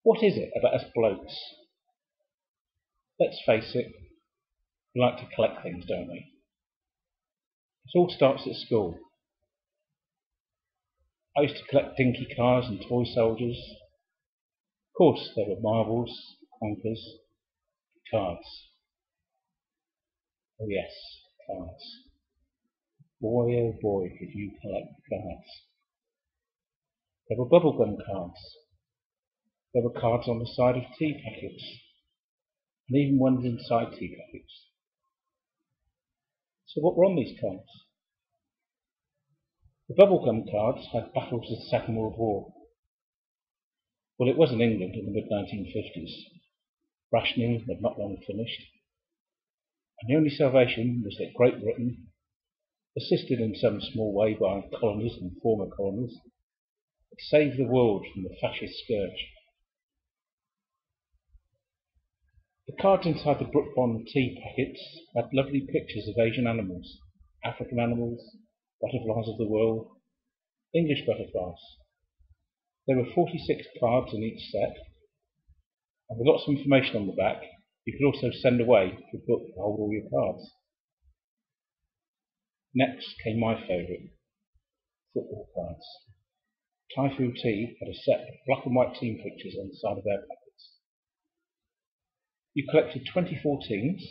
What is it about us blokes? Let's face it, we like to collect things, don't we? It all starts at school. I used to collect dinky cars and toy soldiers. Of course, there were marbles, conkers, cards. Oh yes, cards. Boy, oh boy, did you collect cards. There were bubblegum cards. There were cards on the side of tea packets, and even ones inside tea packets. So what were on these cards? The bubblegum cards had battles of the Second World War. Well, it was in England in the mid-1950s. Rationing had not long finished, and the only salvation was that Great Britain, assisted in some small way by colonies and former colonies, had saved the world from the fascist scourge. The cards inside the Brooke Bond tea packets had lovely pictures of Asian animals, African animals, butterflies of the world, English butterflies. There were 46 cards in each set, and with lots of information on the back, you could also send away a book to hold all your cards. Next came my favourite, football cards. Typhoon Tea had a set of black and white team pictures on the side of their packets. You collected 24 teams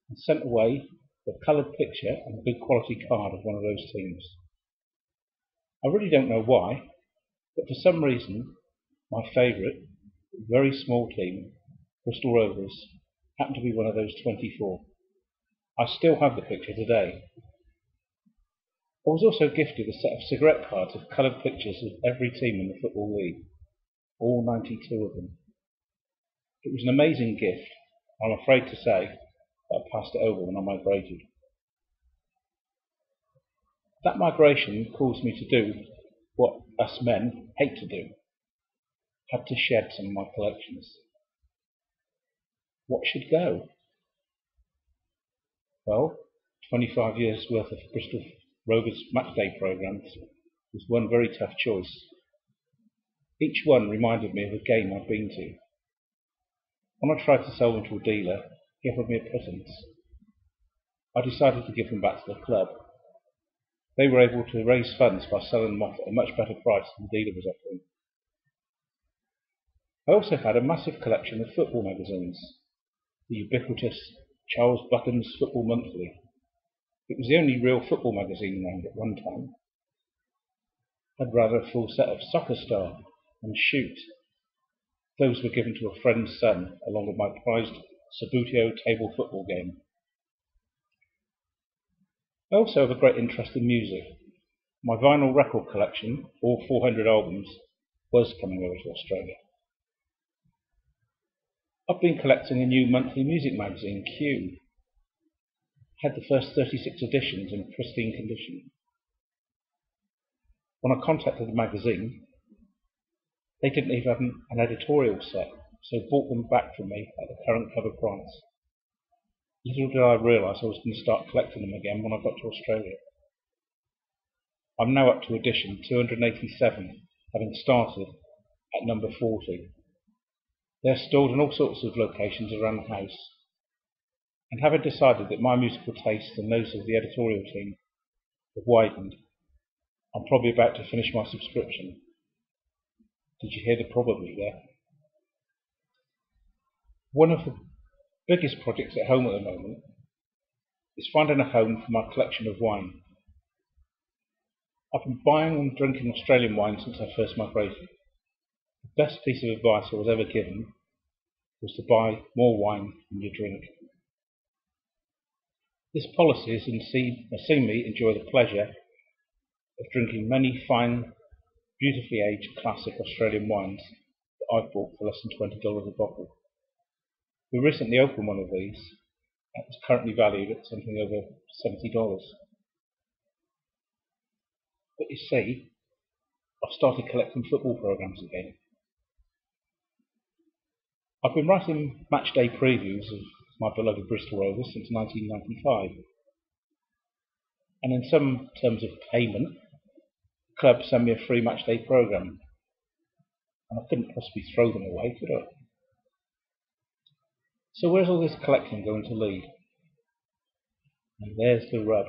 and sent away a coloured picture and a good quality card of one of those teams. I really don't know why, but for some reason, my favourite, very small team, Bristol Rovers, happened to be one of those 24. I still have the picture today. I was also gifted a set of cigarette cards of coloured pictures of every team in the Football League, all 92 of them. It was an amazing gift. I'm afraid to say that I passed it over when I migrated. That migration caused me to do what us men hate to do. Had to shed some of my collections. What should go? Well, 25 years worth of Bristol Rovers matchday programmes was one very tough choice. Each one reminded me of a game I'd been to. When I tried to sell them to a dealer, he offered me a pittance. I decided to give them back to the club. They were able to raise funds by selling them off at a much better price than the dealer was offering. I also had a massive collection of football magazines. The ubiquitous Charles Buchan's Football Monthly. It was the only real football magazine around at one time. I had rather a full set of Soccer Star and Shoot. Those were given to a friend's son, along with my prized Subbuteo table football game. I also have a great interest in music. My vinyl record collection, all 400 albums, was coming over to Australia. I've been collecting a new monthly music magazine, Q. I had the first 36 editions in pristine condition. When I contacted the magazine, they didn't even have an editorial set, so bought them back from me at the current cover price. Little did I realise I was going to start collecting them again when I got to Australia. I'm now up to edition 287, having started at number 40. They're stored in all sorts of locations around the house, and having decided that my musical tastes and those of the editorial team have widened, I'm probably about to finish my subscription. Did you hear the probably there? One of the biggest projects at home at the moment is finding a home for my collection of wine. I've been buying and drinking Australian wine since I first migrated. The best piece of advice I was ever given was to buy more wine than you drink. This policy has seen me enjoy the pleasure of drinking many fine, beautifully aged classic Australian wines that I've bought for less than $20 a bottle. We recently opened one of these that was currently valued at something over $70. But you see, I've started collecting football programmes again. I've been writing matchday previews of my beloved Bristol Rovers since 1995. And in some terms of payment, the club sent me a free matchday programme. and I couldn't possibly throw them away, could I? So where's all this collecting going to lead? And there's the rub.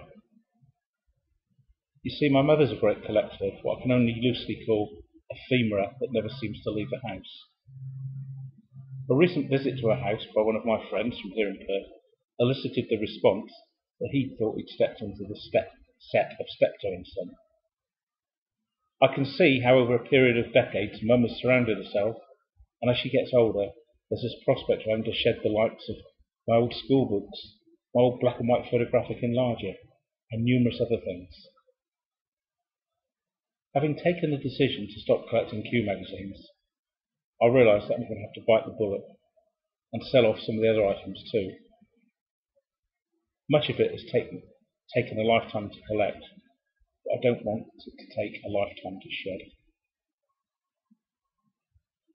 You see, my mother's a great collector of what I can only loosely call ephemera that never seems to leave the house. A recent visit to her house by one of my friends from here in Perth elicited the response that he thought he'd stepped into the set of Steptoe and Son. I can see how over a period of decades Mum has surrounded herself, and as she gets older, there's this prospect of having to shed the likes of my old school books, my old black and white photographic enlarger, and numerous other things. Having taken the decision to stop collecting Q magazines, I realised that I'm going to have to bite the bullet and sell off some of the other items too. Much of it has taken a lifetime to collect, but I don't want it to take a lifetime to shed.